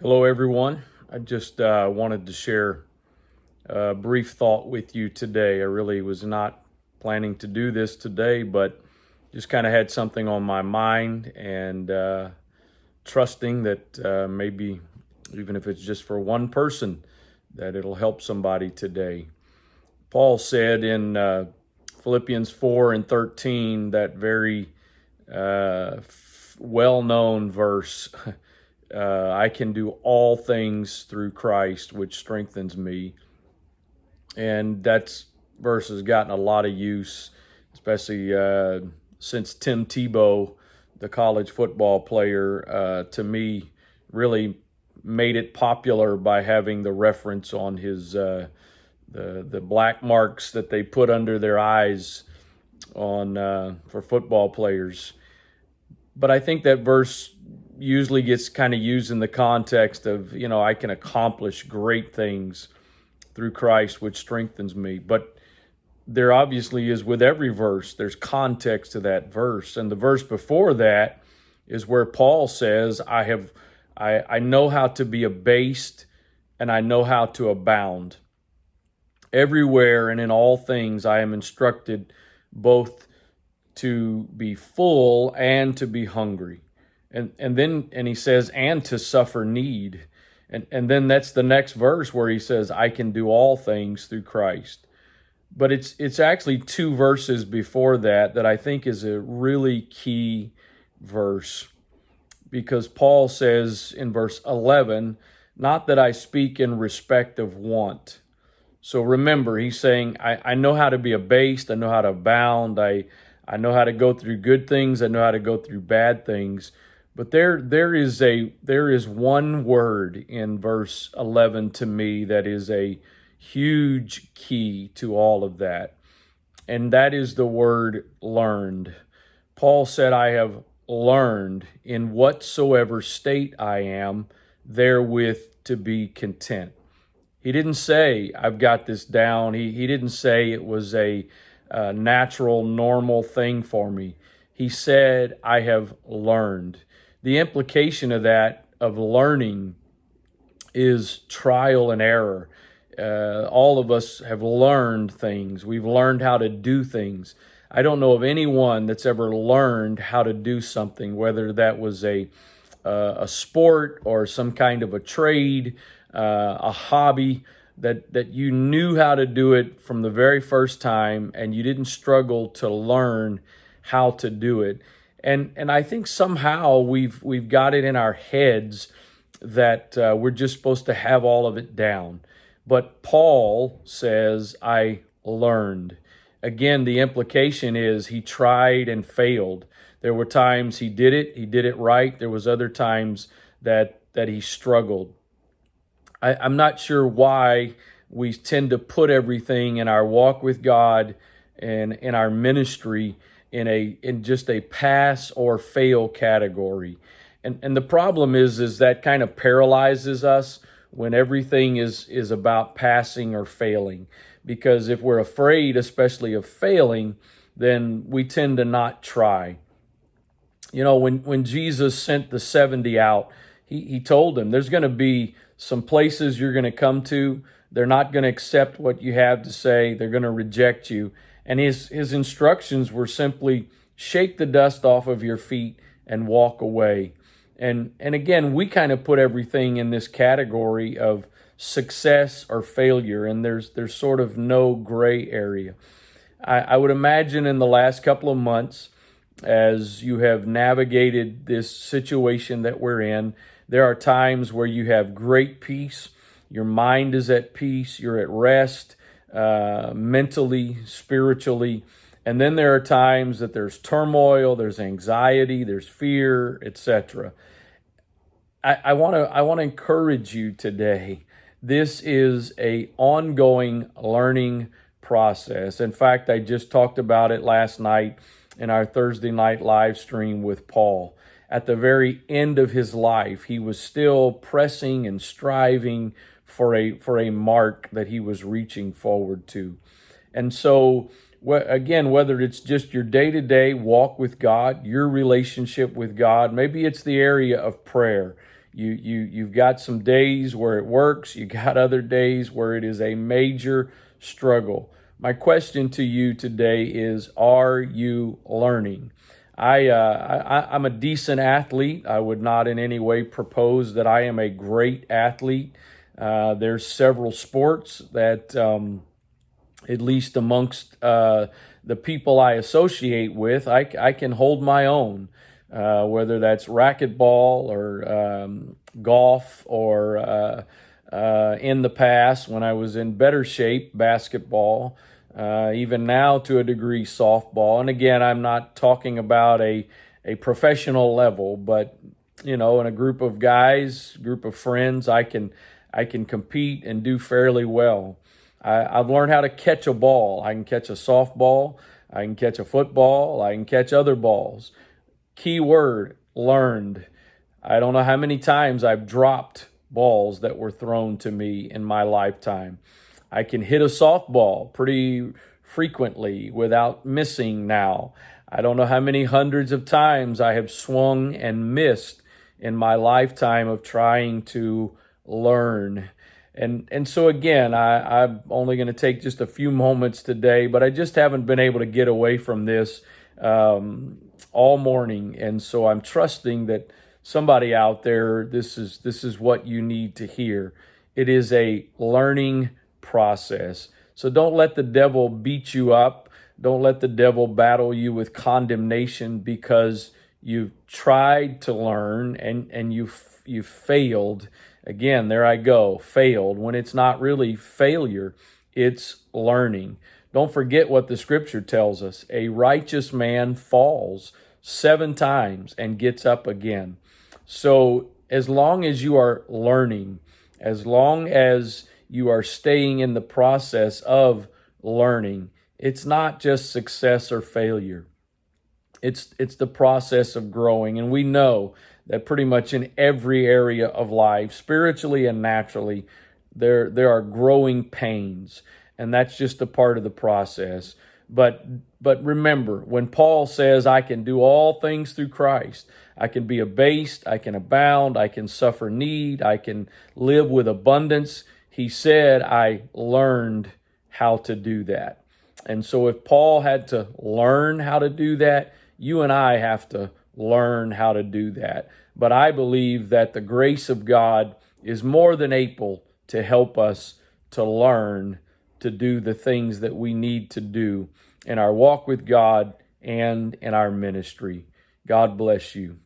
Hello, everyone. I just wanted to share a brief thought with you today. I really was not planning to do this today, but just kind of had something on my mind and trusting that maybe, even if it's just for one person, that it'll help somebody today. Paul said in Philippians 4 and 13, that very well-known verse, I can do all things through Christ, which strengthens me. And that verse has gotten a lot of use, especially since Tim Tebow, the college football player, to me, really made it popular by having the reference on his the black marks that they put under their eyes on for football players. But I think that verse usually gets kind of used in the context of, I can accomplish great things through Christ, which strengthens me. But there obviously is, with every verse, there's context to that verse. And the verse before that is where Paul says, I know how to be abased and I know how to abound. Everywhere and in all things I am instructed both to be full and to be hungry. And then he says, and to suffer need. And then that's the next verse where he says, I can do all things through Christ. But it's actually two verses before that I think is a really key verse. Because Paul says in verse 11, not that I speak in respect of want. So remember, he's saying, I know how to be abased, I know how to abound, I know how to go through good things, I know how to go through bad things. But there is one word in verse 11 to me that is a huge key to all of that. And that is the word learned. Paul said, I have learned in whatsoever state I am, therewith to be content. He didn't say, I've got this down. He didn't say it was a natural, normal thing for me. He said, I have learned. The implication of that, of learning, is trial and error. All of us have learned things. We've learned how to do things. I don't know of anyone that's ever learned how to do something, whether that was a sport or some kind of a trade, a hobby, that you knew how to do it from the very first time and you didn't struggle to learn how to do it. And I think somehow we've got it in our heads that we're just supposed to have all of it down. But Paul says, I learned. Again, the implication is he tried and failed. There were times he did it right. There was other times that he struggled. I'm not sure why we tend to put everything in our walk with God and in our ministry in just a pass or fail category. And the problem is that kind of paralyzes us when everything is about passing or failing. Because if we're afraid, especially of failing, then we tend to not try. When Jesus sent the 70 out, he told them there's going to be some places you're going to come to. They're not going to accept what you have to say. They're going to reject you. And his instructions were simply shake the dust off of your feet and walk away. And again, we kind of put everything in this category of success or failure, and there's sort of no gray area. I would imagine in the last couple of months, as you have navigated this situation that we're in, there are times where you have great peace, your mind is at peace, you're at rest, mentally, spiritually. And then there are times that there's turmoil, there's anxiety, there's fear, etc. I want to encourage you today. This is an ongoing learning process. In fact, I just talked about it last night in our Thursday night live stream with Paul. At the very end of his life, he was still pressing and striving for a mark that he was reaching forward to. And so, again, whether it's just your day-to-day walk with God, your relationship with God, maybe it's the area of prayer. You've got some days where it works. You got other days where it is a major struggle. My question to you today is, are you learning? I'm a decent athlete. I would not in any way propose that I am a great athlete. There's several sports that, at least amongst the people I associate with, I can hold my own, whether that's racquetball or golf or in the past when I was in better shape, basketball, even now to a degree, softball. And again, I'm not talking about a professional level, but in a group of guys, group of friends, I can compete and do fairly well. I've learned how to catch a ball. I can catch a softball. I can catch a football. I can catch other balls. Key word, learned. I don't know how many times I've dropped balls that were thrown to me in my lifetime. I can hit a softball pretty frequently without missing now. I don't know how many hundreds of times I have swung and missed in my lifetime of trying to learn. And so again, I'm only going to take just a few moments today, but I just haven't been able to get away from this all morning. And so I'm trusting that somebody out there, this is what you need to hear. It is a learning process. So don't let the devil beat you up. Don't let the devil battle you with condemnation because you've tried to learn and you've failed. Again, there I go, failed, when it's not really failure, it's learning. Don't forget what the scripture tells us. A righteous man falls 7 times and gets up again. So as long as you are learning, as long as you are staying in the process of learning, it's not just success or failure. It's the process of growing. And we know that pretty much in every area of life, spiritually and naturally, there are growing pains. And that's just a part of the process. But remember, when Paul says, I can do all things through Christ, I can be abased, I can abound, I can suffer need, I can live with abundance. He said, I learned how to do that. And so if Paul had to learn how to do that, you and I have to learn how to do that. But I believe that the grace of God is more than able to help us to learn to do the things that we need to do in our walk with God and in our ministry. God bless you.